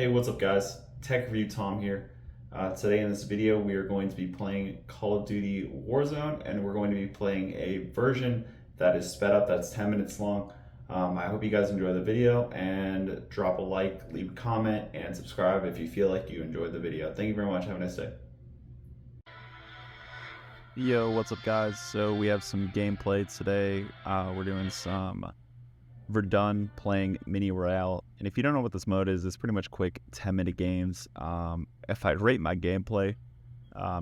Hey, what's up guys? Tech Review Tom here. Today in this video we are going to be playing Call of Duty Warzone, and we're going to be playing a version that is sped up, that's 10 minutes long. I hope you guys enjoy the video, and drop a like, leave a comment, and subscribe if you feel like you enjoyed the video. Thank you very much. Have a nice day. Yo, what's up guys? So we have some gameplay today. We're doing some Verdun playing mini Royale. And if you don't know what this mode is, it's pretty much quick 10-minute games. If I rate my gameplay,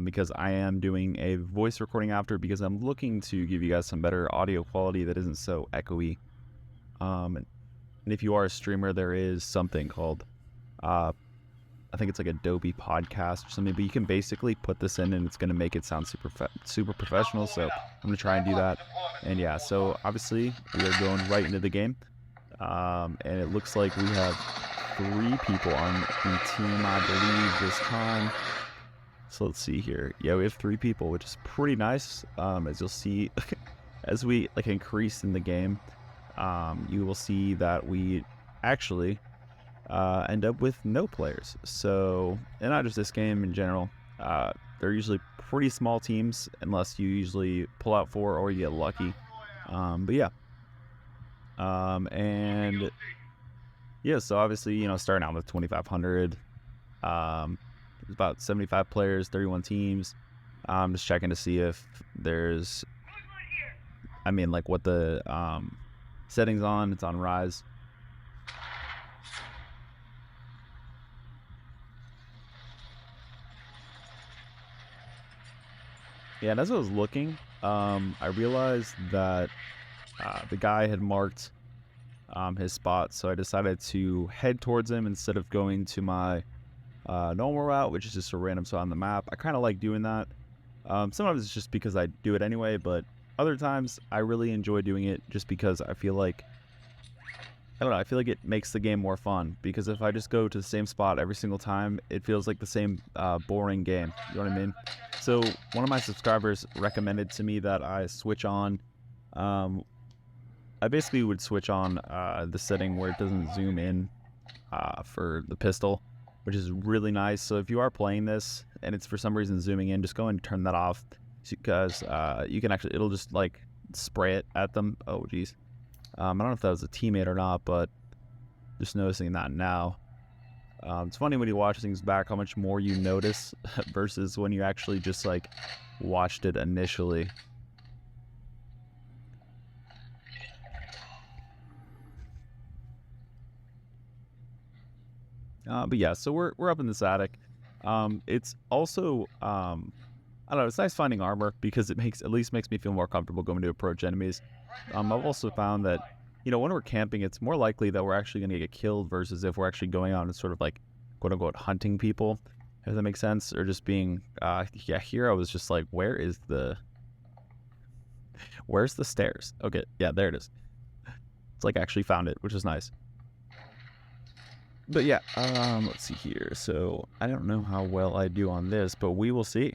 because I am doing a voice recording after, because I'm looking to give you guys some better audio quality that isn't so echoey. And if you are a streamer, there is something called I think it's like Adobe podcast or something, but you can basically put this in and it's going to make it sound super professional. So I'm going to try and do that. And yeah, so obviously we are going right into the game. And it looks like we have 3 people on the team, I believe, this time. So let's see here. Yeah, we have 3 people, which is pretty nice. As you'll see, as we increase in the game, you will see that we actually end up with no players. So, and not just this game in general, they're usually pretty small teams unless you usually pull out 4 or you get lucky. But yeah, and yeah, so obviously, starting out with 2,500, there's about 75 players, 31 teams. I'm just checking to see if there's, what the settings on. It's on Rise. Yeah, and as I was looking, I realized that the guy had marked his spot, so I decided to head towards him instead of going to my normal route, which is just a random spot on the map. I kind of like doing that. Sometimes it's just because I do it anyway, but other times I really enjoy doing it just because I feel like, I don't know, I feel like it makes the game more fun, because if I just go to the same spot every single time, it feels like the same boring game. You know what I mean? So one of my subscribers recommended to me that I switch on, I basically would switch on the setting where it doesn't zoom in for the pistol, which is really nice. So if you are playing this and it's for some reason zooming in, just go and turn that off, because you can actually, it'll just like spray it at them. Oh geez. I don't know if that was a teammate or not, but just noticing that now. It's funny when you watch things back how much more you notice versus when you actually just like watched it initially. But yeah, so we're up in this attic. It's also I don't know, it's nice finding armor because it at least makes me feel more comfortable going to approach enemies. I've also found that, when we're camping, it's more likely that we're actually going to get killed versus if we're actually going out and sort of like, quote unquote, hunting people, if that makes sense, or just being, yeah, here I was just like, where's the stairs? Okay, yeah, there it is. It's like I actually found it, which is nice. But yeah, let's see here. So I don't know how well I do on this, but we will see.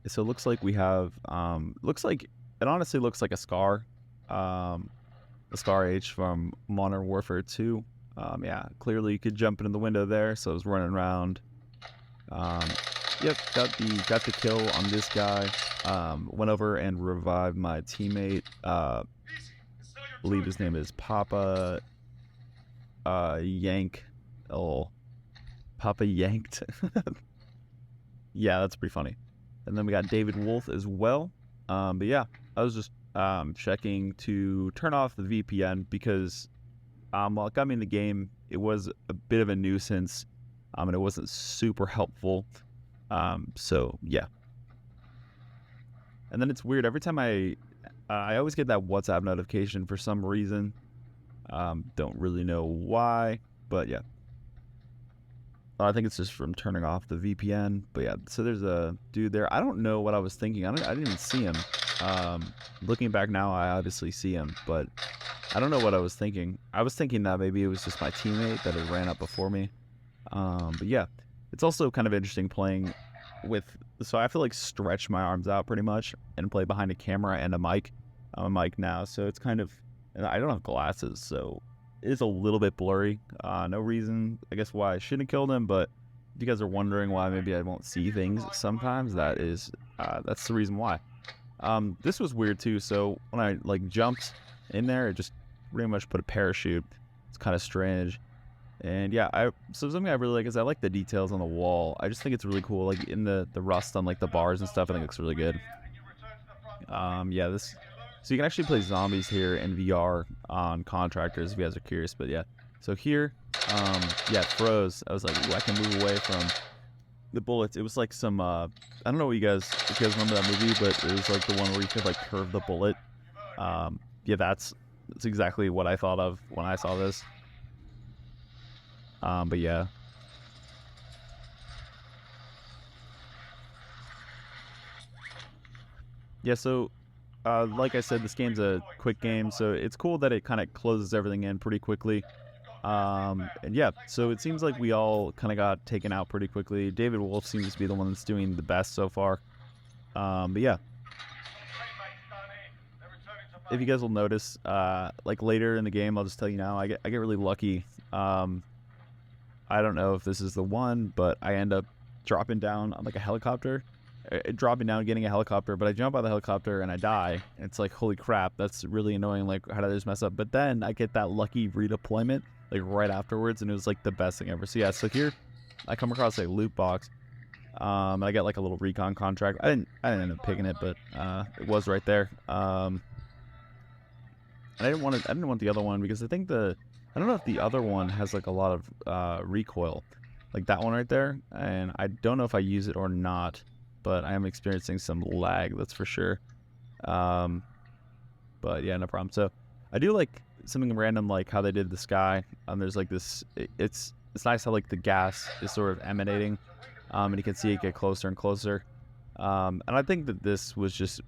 So it looks like we have, it honestly looks like a Scar, H from Modern Warfare 2. Yeah, clearly you could jump into the window there, so I was running around. Yep, got the kill on this guy. Went over and revived my teammate. I believe his name is Papa Yank. Oh, Papa Yanked. Yeah, that's pretty funny. And then we got David Wolf as well. But yeah, I was just checking to turn off the VPN because while it got me in the game, it was a bit of a nuisance, and it wasn't super helpful. So yeah. And then it's weird, every time I always get that WhatsApp notification for some reason. Don't really know why, but yeah. I think it's just from turning off the VPN. But yeah, so there's a dude there. I don't know what I was thinking. I didn't even see him. Looking back now, I obviously see him, but I don't know what I was thinking. I was thinking that maybe it was just my teammate that had ran up before me. But yeah, it's also kind of interesting playing with, so I have to like stretch my arms out pretty much and play behind a camera and a mic. I'm a mic now, so it's kind of, and I don't have glasses, so is a little bit blurry. No reason, I guess, why I shouldn't have killed him, but if you guys are wondering why maybe I won't see things sometimes, that's the reason why. This was weird too. So when I like jumped in there, it just pretty much put a parachute. It's kind of strange. And yeah, so something I really like is I like the details on the wall. I just think it's really cool, like in the rust on like the bars and stuff. I think it looks really good. Yeah, so you can actually play zombies here in VR on contractors if you guys are curious. But yeah, so here, yeah, it froze. I was like, ooh, I can move away from the bullets. It was like some I don't know if you guys remember that movie, but it was like the one where you could like curve the bullet. Yeah, that's exactly what I thought of when I saw this. But yeah. Yeah, so like I said, this game's a quick game, so it's cool that it kind of closes everything in pretty quickly. And yeah, so it seems like we all kind of got taken out pretty quickly. David Wolf seems to be the one that's doing the best so far. But yeah, if you guys will notice, like later in the game, I'll just tell you now, I get really lucky. I don't know if this is the one, but I end up dropping down on like a helicopter. Dropping down, getting a helicopter, but I jump out of the helicopter and I die. It's like, holy crap, that's really annoying. Like, how did I just mess up? But then I get that lucky redeployment like right afterwards, and it was like the best thing ever. So yeah, so here I come across a loot box. I get like a little recon contract. I didn't end up picking it, but it was right there. And I didn't want the other one because I think I don't know if the other one has like a lot of recoil, like that one right there, and I don't know if I use it or not. But I am experiencing some lag, that's for sure. But yeah, no problem. So I do like something random, like how they did the sky. There's like this. It's nice how like the gas is sort of emanating, and you can see it get closer and closer. And I think that this was just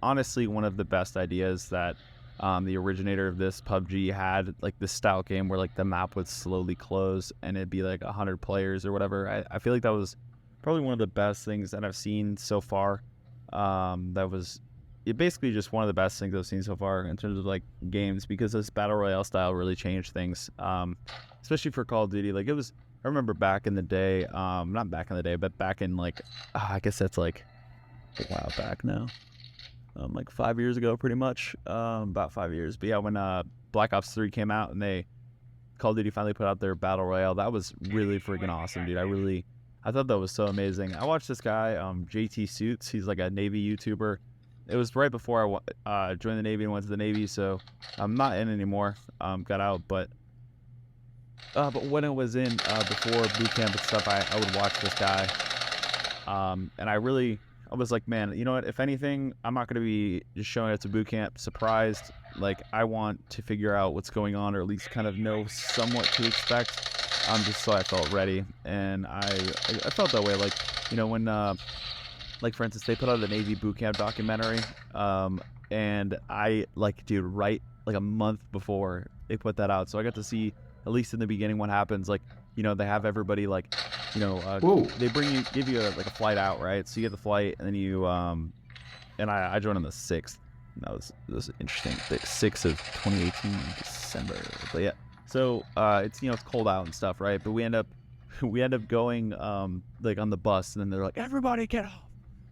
honestly one of the best ideas that the originator of this PUBG had, like this style game where like the map would slowly close and it'd be like 100 players or whatever. I feel like that was probably one of the best things that I've seen so far. That was basically just one of the best things I've seen so far in terms of like games, because this battle royale style really changed things, especially for Call of Duty. Like I remember back in the day, not back in the day, but back in like, I guess that's like a while back now, like 5 years ago, pretty much, about 5 years. But yeah, when Black Ops 3 came out and Call of Duty finally put out their battle royale, that was really freaking awesome, dude. I thought that was so amazing. I watched this guy, JT Suits. He's like a Navy YouTuber. It was right before I joined the Navy and went to the Navy, so I'm not in anymore. Got out, but when it was in before boot camp and stuff, I would watch this guy, and I was like, man, you know what? If anything, I'm not going to be just showing up to boot camp surprised. Like, I want to figure out what's going on, or at least kind of know somewhat to expect. Just so I felt ready, and I felt that way. Like, you know, when like for instance, they put out the Navy boot camp documentary, and I like, dude, right like a month before they put that out, so I got to see at least in the beginning what happens. Like, you know, they have everybody like, you know, they give you like a flight out, right? So you get the flight, and then you and I joined on the 6th. That was interesting. The 6th of 2018 December. But yeah. So it's, you know, it's cold out and stuff, right? But we end up going like on the bus, and then they're like, everybody get off,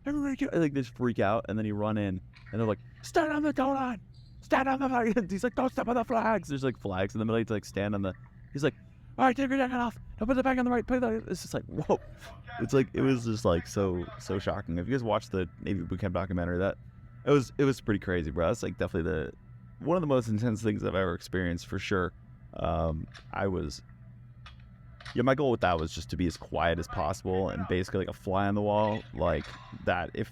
like they just freak out, and then you run in, and they're like, stand on the donut, stand on the flag. He's like, don't step on the flags. There's like flags in the middle. To like stand on the. He's like, all right, take your jacket off. Now put it back on the right. It's just like, whoa. It's like, it was just like so shocking. If you guys watched the Navy boot camp documentary, that it was pretty crazy, bro. It's like definitely one of the most intense things I've ever experienced, for sure. My goal with that was just to be as quiet as possible and basically like a fly on the wall, like that. If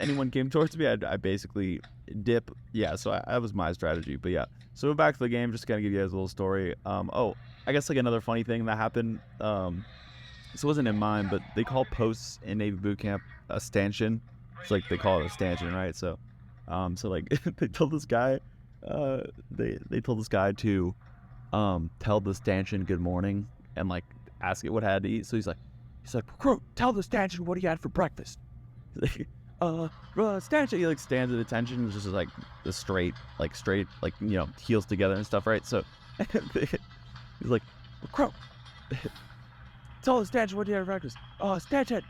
anyone came towards me, I'd basically dip. Yeah, so that was my strategy. But yeah, so back to the game, just gonna give you guys a little story. I guess like another funny thing that happened, this wasn't in mine, but they call posts in Navy boot camp a stanchion. It's like they call it a stanchion, right? So like they told this guy, they told this guy to tell the stanchion good morning and like ask it what it had to eat. So he's like, recruit, tell the stanchion what he had for breakfast. He's like, stanchion. He like stands at attention, just like the straight, like you know, heels together and stuff, right? So He's like, Crow, tell the statue what you had for breakfast. Oh, statue,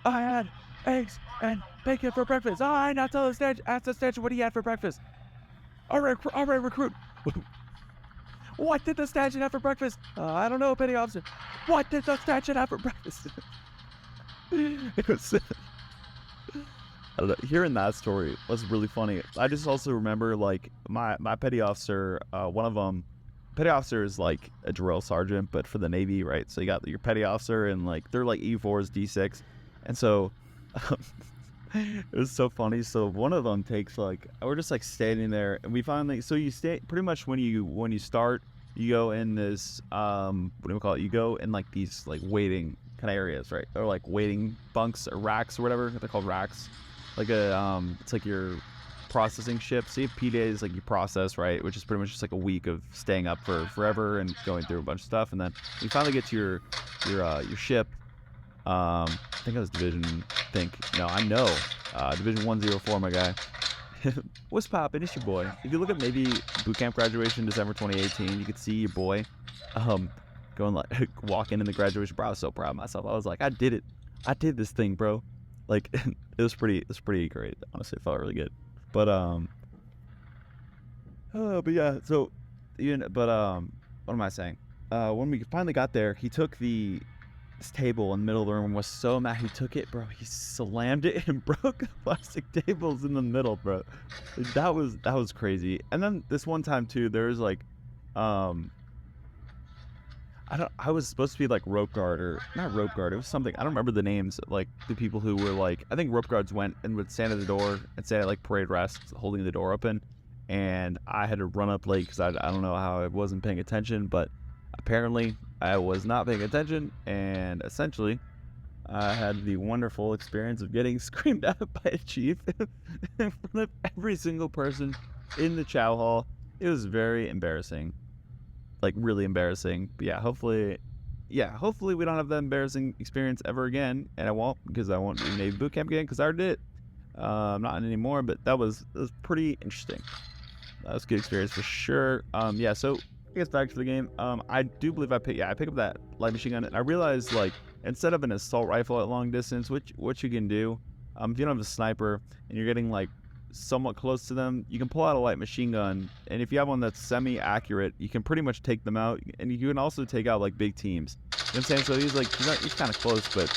I had eggs and bacon for breakfast. All right, now tell the statue, ask the statue what he had for breakfast. All right, recruit. What did the statue have for breakfast? I don't know, petty officer. What did the statue have for breakfast? It was, I don't know, hearing that story was really funny. I just also remember, like, my petty officer, one of them, petty officer is like a drill sergeant, but for the Navy, right? So you got your petty officer, and like they're like E4s, D6, and so it was so funny. So one of them takes, like, we're just like standing there, and we finally, so you stay pretty much when you start, you go in this what do we call it? You go in like these like waiting kind of areas, right? Or like waiting bunks or racks or whatever they're called, racks. Like a it's like your processing ship. So you have P days, like you process, right, which is pretty much just like a week of staying up for forever and going through a bunch of stuff, and then you finally get to your ship. I think it was Division. Division 104, my guy. What's poppin'? It's your boy. If you look at maybe boot camp graduation December 2018, you could see your boy, going like walking in the graduation. Bro, I was so proud of myself. I was like, I did it. I did this thing, bro. Like it was pretty great. Honestly, it felt really good. But yeah. So what am I saying? When we finally got there, he took this table in the middle of the room and was so mad. He took it, bro. He slammed it and broke the plastic tables in the middle, bro. That was crazy. And then this one time too, there was like, I was supposed to be like rope guard, or not rope guard. It was something. I don't remember the names. Like the people who were like, I think rope guards went and would stand at the door and say like parade rest, holding the door open. And I had to run up late because I don't know how I wasn't paying attention, but apparently I was not paying attention, and essentially I had the wonderful experience of getting screamed at by a chief in front of every single person in the chow hall. It was very embarrassing, like really embarrassing. But yeah, hopefully we don't have that embarrassing experience ever again, and I won't, because I won't do Navy boot camp again, because I already did it. I'm not anymore, but that was pretty interesting. That was a good experience for sure. Yeah, so I guess back to the game. I do believe I pick up that light machine gun, and I realized, like, instead of an assault rifle at long distance, what you can do, if you don't have a sniper and you're getting like somewhat close to them, you can pull out a light machine gun, and if you have one that's semi-accurate, you can pretty much take them out, and you can also take out like big teams. You know what I'm saying? So he's kind of close, but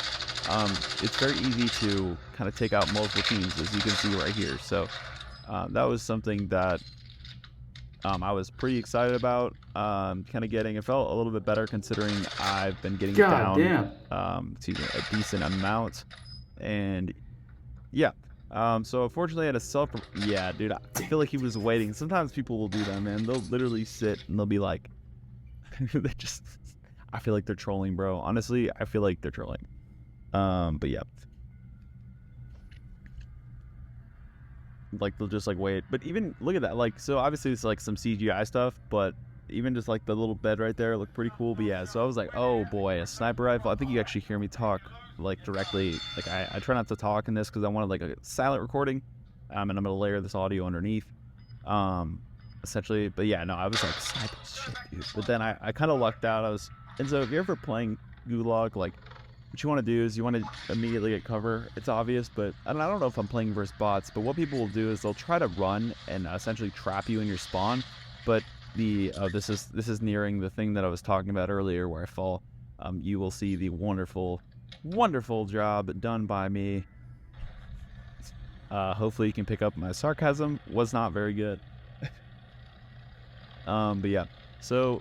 it's very easy to kind of take out multiple teams, as you can see right here. So that was something that I was pretty excited about, kind of getting. It felt a little bit better considering I've been getting down a decent amount, and yeah. So unfortunately, I had a yeah, dude, I feel like he was waiting. Sometimes people will do that, man. They'll literally sit and they'll be like, I feel like they're trolling, bro. Honestly, I feel like they're trolling. But yeah. Like they'll just like wait, but even look at that, like, so obviously it's like some CGI stuff, but even just like the little bed right there looked pretty cool. But yeah, so I was like, oh boy, a sniper rifle. I think you actually hear me talk like directly, like I try not to talk in this because I wanted like a silent recording, and I'm gonna layer this audio underneath, essentially. But yeah, no, I was like, sniper shit, dude. But then I kind of lucked out. And so if you're ever playing Gulag, like, what you want to do is you want to immediately get cover. It's obvious, but I don't know if I'm playing versus bots, but what people will do is they'll try to run and essentially trap you in your spawn. But this is nearing the thing that I was talking about earlier where I fall. You will see the wonderful job done by me. Hopefully you can pick up my sarcasm. Was not very good. But yeah, so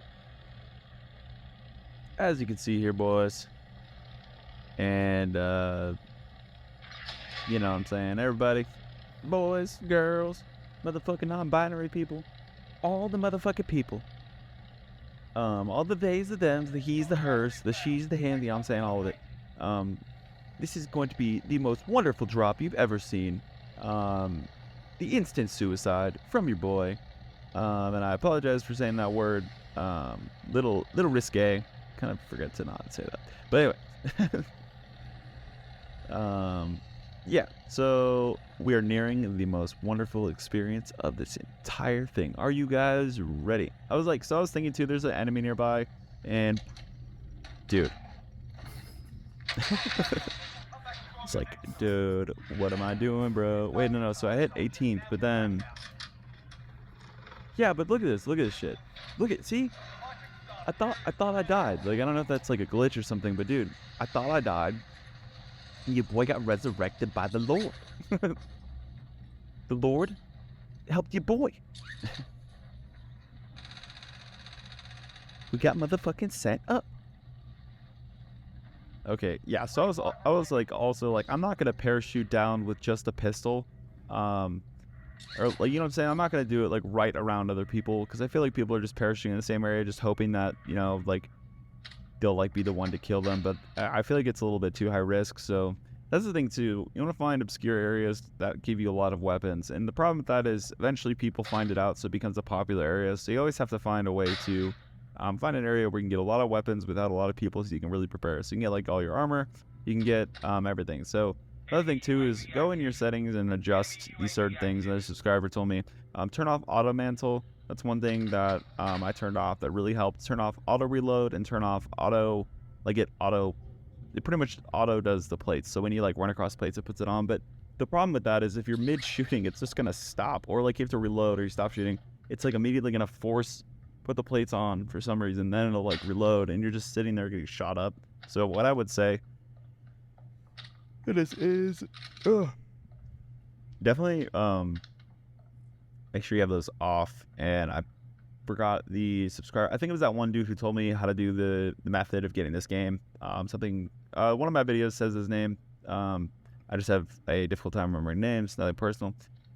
as you can see here, boys, and you know what I'm saying, everybody, boys, girls, motherfucking non-binary people, all the motherfucking people, all the theys, the thems, the he's, the hers, the she's, the him, I'm saying all of it. This is going to be the most wonderful drop you've ever seen. The instant suicide from your boy. And I apologize for saying that word. Little risque. Kind of forget to not say that. But anyway. Yeah, so we are nearing the most wonderful experience of this entire thing. Are you guys ready? I was thinking too, there's an enemy nearby, and dude. It's like, dude, what am I doing, bro? Wait, no, so I hit 18th, but then, yeah, but look at this shit. See, I thought I died. Like, I don't know if that's like a glitch or something, but dude, I thought I died. And your boy got resurrected by the Lord. The Lord helped your boy. We got motherfucking set up. Okay, yeah, so I was like, also like, I'm not gonna parachute down with just a pistol, or like, you know what I'm saying, I'm not gonna do it like right around other people, because I feel like people are just parachuting in the same area, just hoping that, you know, like they'll like be the one to kill them, but I feel like it's a little bit too high risk. So that's the thing too, you want to find obscure areas that give you a lot of weapons, and the problem with that is eventually people find it out, so it becomes a popular area, so you always have to find a way to find an area where you can get a lot of weapons without a lot of people, so you can really prepare. So you can get like all your armor, you can get everything. So another thing too is go in your settings and adjust these certain things. And a subscriber told me, turn off auto mantle. That's one thing that I turned off that really helped. Turn off auto reload and turn off auto, like it pretty much auto does the plates. So when you like run across plates, it puts it on. But the problem with that is if you're mid shooting, it's just gonna stop, or like you have to reload or you stop shooting, it's like immediately gonna put the plates on for some reason, then it'll like reload and you're just sitting there getting shot up. So what I would say is definitely make sure you have those off. And I forgot the subscriber, I think it was that one dude who told me how to do the method of getting this game. One of my videos says his name. I just have a difficult time remembering names, nothing personal.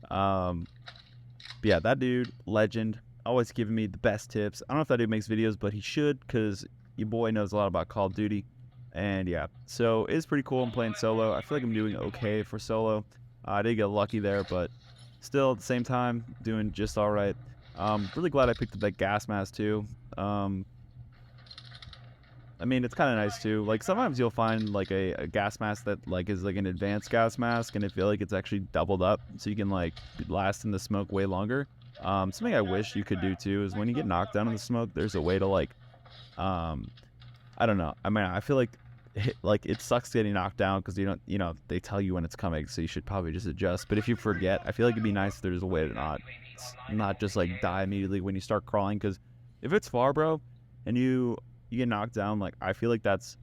But yeah, that dude, legend, always giving me the best tips. I don't know if that dude makes videos, but he should, because your boy knows a lot about Call of Duty. And yeah, so it's pretty cool. I'm playing solo. I feel like I'm doing okay for solo. I did get lucky there, but still at the same time doing just all right. Really glad I picked up that gas mask too. I mean, it's kind of nice too. Like sometimes you'll find like a gas mask that like is like an advanced gas mask, and I feel like it's actually doubled up, so you can like last in the smoke way longer. Something I wish you could do too is when you get knocked down in the smoke, there's a way to like, I don't know. I mean, I feel like it sucks getting knocked down because you don't, you know, they tell you when it's coming, so you should probably just adjust. But if you forget, I feel like it'd be nice if there's a way to not just like die immediately when you start crawling, because if it's far, bro, and you get knocked down, like I feel like that's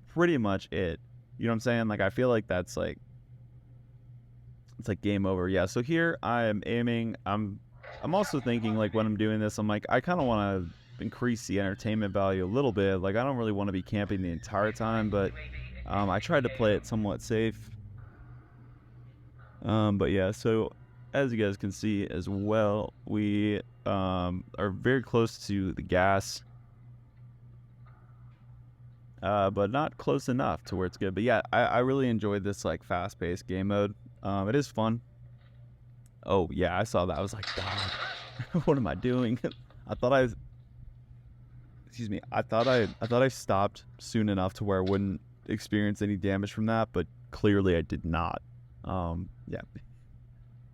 pretty much it. You know what I'm saying? Like I feel like that's like, it's like game over. Yeah. So here I am aiming. I'm also thinking like when I'm doing this, I'm like I kind of want to increase the entertainment value a little bit. Like I don't really want to be camping the entire time, but I tried to play it somewhat safe. But yeah, so as you guys can see as well, we are very close to the gas, but not close enough to where it's good. But yeah, I really enjoyed this like fast-paced game mode. It is fun. Oh yeah, I saw that. I was like, dog, what am I doing? I thought I thought I stopped soon enough to where I wouldn't experience any damage from that, but clearly I did not. Yeah.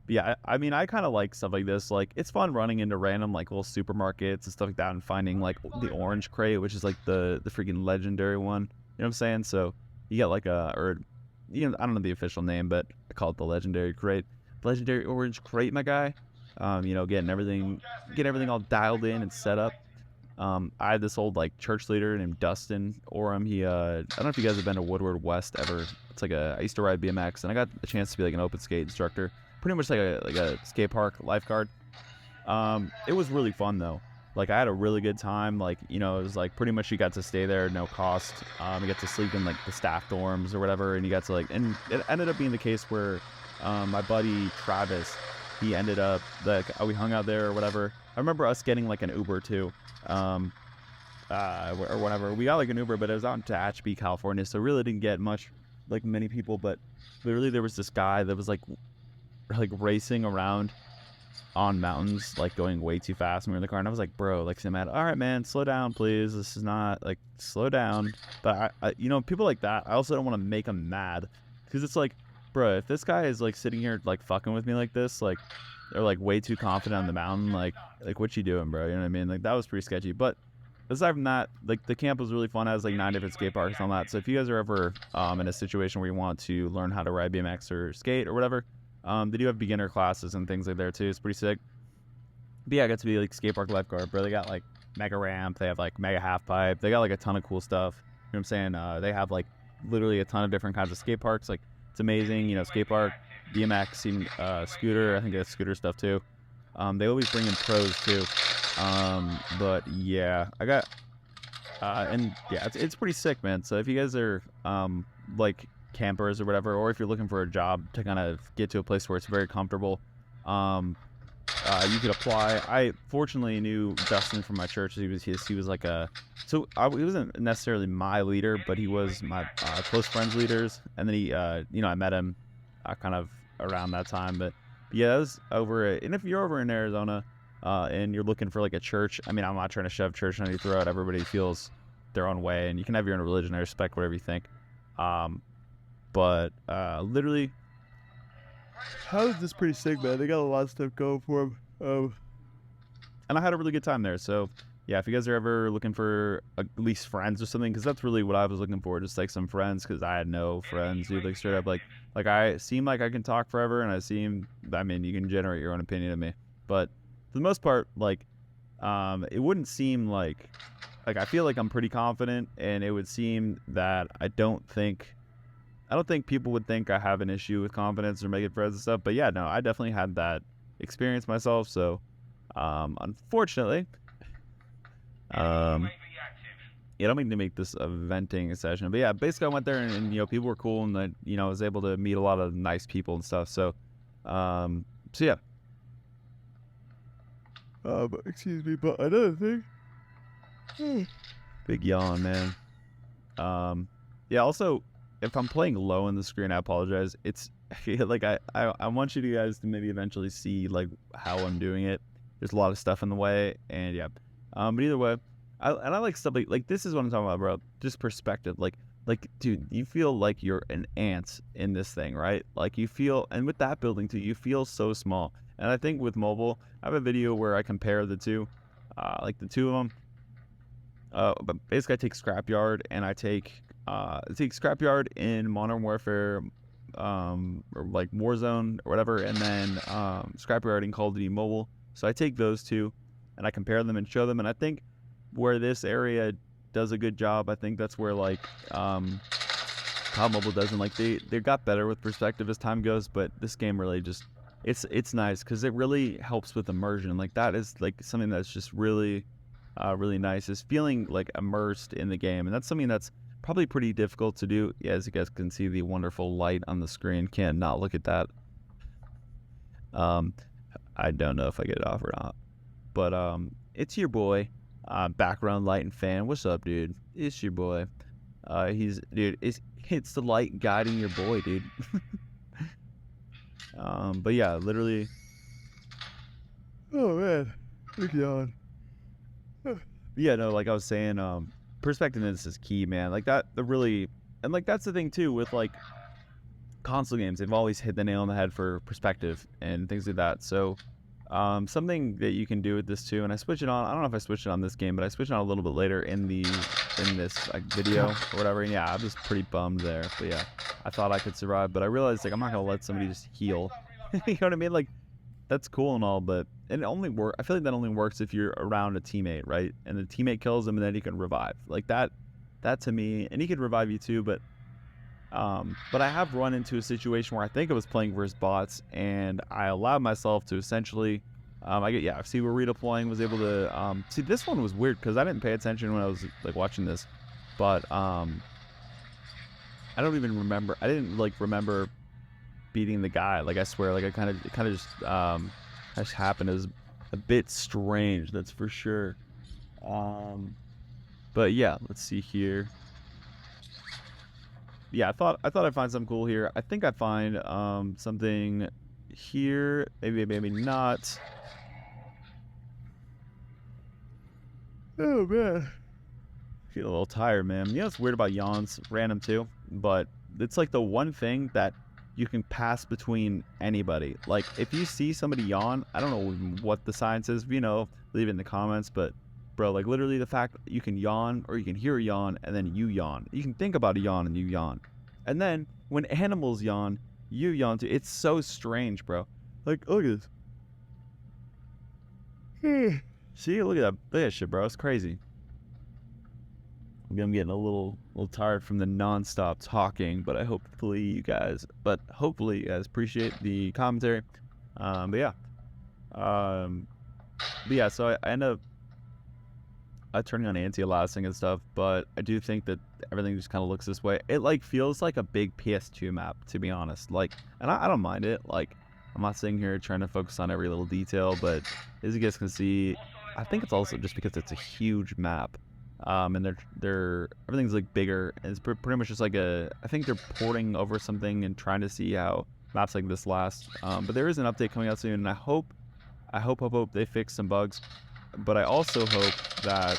But yeah, I mean, I kind of like stuff like this. Like, it's fun running into random, like, little supermarkets and stuff like that and finding, like, the orange crate, which is, like, the freaking legendary one. You know what I'm saying? So, you get, like, you know, I don't know the official name, but I call it the legendary crate. Legendary orange crate, my guy. You know, getting everything all dialed in and set up. I had this old, like, church leader named Dustin Orem. He, I don't know if you guys have been to Woodward West ever. It's like I used to ride BMX, and I got the chance to be, like, an open skate instructor. Pretty much like a skate park lifeguard. It was really fun though. Like I had a really good time. Like, you know, it was like pretty much you got to stay there, no cost. You got to sleep in like the staff dorms or whatever, and you got to like, and it ended up being the case where my buddy Travis, he ended up like we hung out there or whatever. I remember us getting like an Uber too, or whatever. We got like an Uber, but it was out in Tehachapi, California, so really didn't get much like many people. But literally there was this guy that was like racing around on mountains, like going way too fast when we were in the car, and I was like, bro, like, all right, man, slow down, please. This is not like, slow down. But I you know, people like that, I also don't want to make them mad, because it's like bro, if this guy is like sitting here like fucking with me like this, like, or like way too confident on the mountain, like what you doing, bro? You know what I mean? Like that was pretty sketchy. But aside from that, like the camp was really fun. It has like 9 different skate parks and all that. So if you guys are ever in a situation where you want to learn how to ride BMX or skate or whatever, they do have beginner classes and things like there too. It's pretty sick. But yeah, I got to be like skate park lifeguard, bro. They got like mega ramp, they have like mega half pipe, they got like a ton of cool stuff. You know what I'm saying? They have like literally a ton of different kinds of skate parks. Like it's amazing, you know, skate park, BMX, even scooter. I think they have scooter stuff too. They always bring in pros too. But yeah, I got and yeah, it's pretty sick, man. So if you guys are like campers or whatever, or if you're looking for a job to kind of get to a place where it's very comfortable, you could apply. I fortunately knew Justin from my church. He was like a, so he wasn't necessarily my leader, but he was my close friends leaders. And then he, you know, I met him kind of around that time. But yeah, it was over. And if you're over in Arizona and you're looking for like a church, I mean, I'm not trying to shove church on your throat. Everybody feels their own way, and you can have your own religion. I respect whatever you think. But literally, how is this pretty sick, man? They got a lot of stuff going for them. And I had a really good time there. So yeah, if you guys are ever looking for at least friends or something, because that's really what I was looking for, just like some friends, because I had no friends, dude. Like straight up, like I seem like I can talk forever, and I mean, you can generate your own opinion of me, but for the most part, like, it wouldn't seem like I feel like I'm pretty confident, and it would seem that I don't think people would think I have an issue with confidence or making friends and stuff. But yeah, no, I definitely had that experience myself. So, unfortunately, you don't mean to make this a venting session, but yeah, basically I went there and you know, people were cool, and you know, I was able to meet a lot of nice people and stuff. So, so yeah. Excuse me, but another thing. Big yawn, man. Yeah, also, if I'm playing low on the screen, I apologize. It's like I want you guys to maybe eventually see like how I'm doing it. There's a lot of stuff in the way, and yeah. But either way, I like stuff like this is what I'm talking about, bro. Just perspective. Like dude, you feel like you're an ant in this thing, right? Like you feel, and with that building too, you feel so small. And I think with mobile, I have a video where I compare the two, like the two of them. But basically, I take Scrapyard and I take Scrapyard in Modern Warfare, or like Warzone or whatever, and then Scrapyard in Call of Duty Mobile. So I take those two, and I compare them and show them. And I think where this area does a good job, I think that's where like COD Mobile doesn't. Like they got better with perspective as time goes, but this game really just it's nice because it really helps with immersion. Like that is like something that's just really really nice, is feeling like immersed in the game, and that's something that's probably pretty difficult to do. Yeah, as you guys can see, the wonderful light on the screen, can't not look at that. I don't know if I get it off or not, but it's your boy, background light and fan. What's up, dude? It's your boy. It's the light guiding your boy, dude. But yeah, literally. Oh man, big yawn. Yeah, no, like I was saying, perspective in this is key, man. Like that, and like that's the thing too with like console games. They've always hit the nail on the head for perspective and things like that. So, something that you can do with this too, and I switch it on. I don't know if I switched it on this game, but I switched it on a little bit later in this like video or whatever. And yeah, I was pretty bummed there. But yeah, I thought I could survive, but I realized like I'm not gonna let somebody just heal. You know what I mean? Like that's cool and all, but it only I feel like that only works if you're around a teammate, right? And the teammate kills him, and then he can revive. Like that to me, and he could revive you too. But I have run into a situation where I think I was playing versus bots, and I allowed myself to essentially, I see where redeploying was able to, see this one was weird because I didn't pay attention when I was like watching this, but I don't even remember. I didn't like remember beating the guy. Like I swear, like it kind of just happened. It was a bit strange, that's for sure. But yeah, let's see here. Yeah, I thought I'd find something cool here. I think I'd find something here. Maybe not. Oh man, I feel a little tired, man. You know what's weird about yawns? Random too, but it's like the one thing that you can pass between anybody. Like, if you see somebody yawn, I don't know what the science is, leave it in the comments, but bro, like, literally the fact that you can yawn, or you can hear a yawn and then you yawn. You can think about a yawn and you yawn. And then when animals yawn, you yawn too. It's so strange, bro. Like, look at this. See, look at that shit, bro. It's crazy. I'm getting a little tired from the non-stop talking, but hopefully you guys appreciate the commentary. But yeah, so I end up turning on anti-aliasing and stuff, but I do think that everything just kind of looks this way. It like feels like a big PS2 map, to be honest. Like, and I don't mind it. Like, I'm not sitting here trying to focus on every little detail, but as you guys can see, I think it's also just because it's a huge map. And they're everything's like bigger, and it's pretty much just like I think they're porting over something and trying to see how maps like this last. But there is an update coming out soon, and I hope they fix some bugs. But I also hope that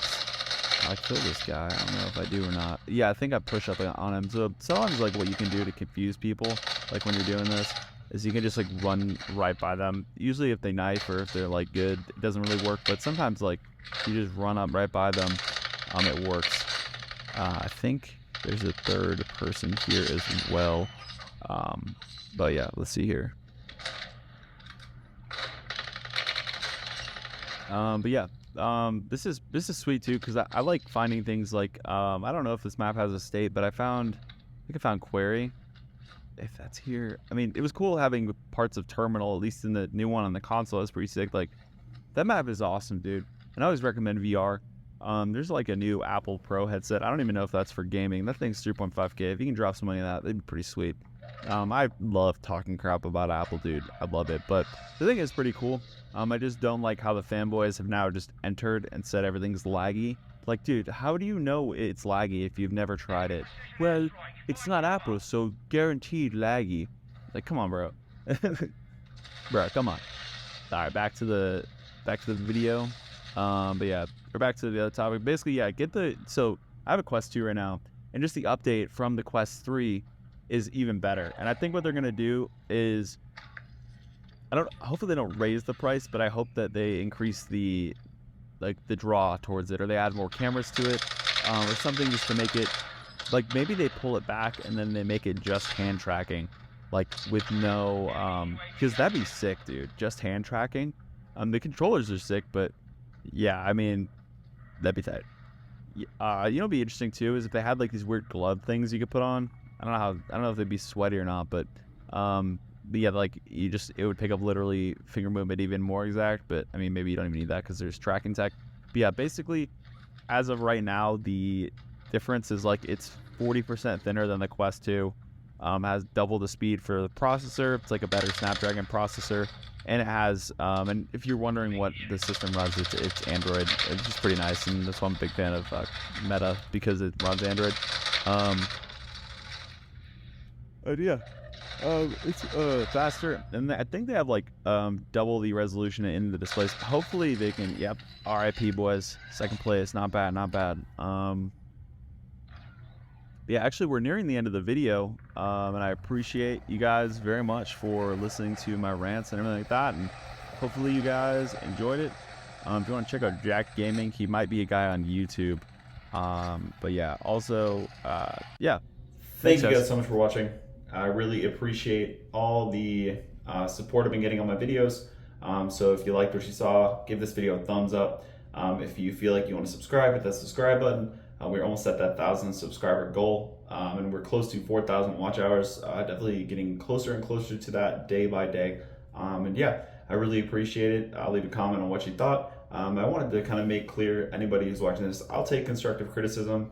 I kill this guy. I don't know if I do or not. Yeah, I think I push up on him. So sometimes like what you can do to confuse people, like when you're doing this, is you can just like run right by them. Usually if they knife or if they're like good, it doesn't really work. But sometimes like you just run up right by them. It works. I think there's a third person here as well. But yeah, let's see here. But yeah, this is sweet too, because I like finding things like, I don't know if this map has a state, but I think I found Quarry. If that's here, I mean, it was cool having parts of Terminal, at least in the new one on the console. It's pretty sick. Like, that map is awesome, dude. And I always recommend VR. There's like a new Apple Pro headset. I don't even know if that's for gaming. That thing's 3.5K. If you can drop some money on that, that'd be pretty sweet. I love talking crap about Apple, dude. I love it. But the thing is pretty cool. I just don't like how the fanboys have now just entered and said everything's laggy. Like, dude, how do you know it's laggy if you've never tried it? Well, it's not Apple, so guaranteed laggy. Like, come on, bro. Bro, come on. All right, back to the video. But yeah, we're back to the other topic. Basically, yeah, so I have a Quest 2 right now, and just the update from the Quest 3 is even better. And I think what they're gonna do is, hopefully they don't raise the price, but I hope that they increase the draw towards it, or they add more cameras to it, or something, just to make it, like, maybe they pull it back and then they make it just hand tracking, like with no, because that'd be sick, dude. Just hand tracking. The controllers are sick, but yeah, I mean, that'd be tight. What'd be interesting too is if they had like these weird glove things you could put on. I don't know if they'd be sweaty or not, but yeah, like it would pick up literally finger movement even more exact. But I mean, maybe you don't even need that because there's tracking tech. But yeah, basically, as of right now, the difference is like it's 40% thinner than the Quest 2. Has double the speed for the processor. It's like a better Snapdragon processor. And it has, and if you're wondering what the system runs, it's Android. It's just pretty nice, and that's why I'm a big fan of Meta, because it runs Android. Yeah, it's faster, and I think they have like double the resolution in the displays. Hopefully they can. Yep, RIP boys, second place, not bad, not bad. Yeah, actually, we're nearing the end of the video, and I appreciate you guys very much for listening to my rants and everything like that, and hopefully you guys enjoyed it. If you want to check out Jack Gaming, he might be a guy on YouTube. But yeah, also, yeah. Thank you guys so much for watching. I really appreciate all the support I've been getting on my videos. So if you liked what you saw, give this video a thumbs up. If you feel like you want to subscribe, hit that subscribe button. We're almost at that 1,000 subscriber goal, and we're close to 4,000 watch hours. Definitely getting closer and closer to that day by day. And yeah, I really appreciate it. I'll leave a comment on what you thought. I wanted to kind of make clear, anybody who's watching this, I'll take constructive criticism.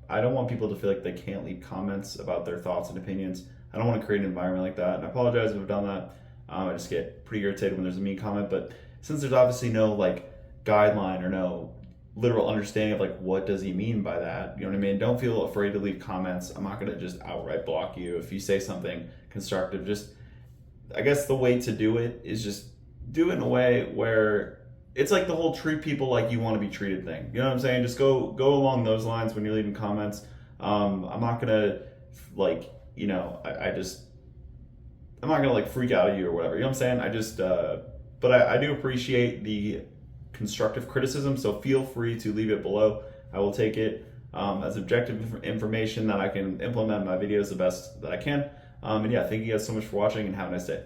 I don't want people to feel like they can't leave comments about their thoughts and opinions. I don't want to create an environment like that, and I apologize if I've done that. I just get pretty irritated when there's a mean comment, but since there's obviously no like guideline or no literal understanding of like what does he mean by that, you know what I mean, don't feel afraid to leave comments. I'm not going to just outright block you if you say something constructive. Just, I guess the way to do it is just do it in a way where it's like the whole treat people like you want to be treated thing. You know what I'm saying? Just go along those lines when you're leaving comments. I'm not gonna like, I just I'm not gonna like freak out at you or whatever. You know what I'm saying? I just, but I do appreciate the constructive criticism. So feel free to leave it below. I will take it as objective information that I can implement in my videos the best that I can. And yeah, thank you guys so much for watching, and have a nice day.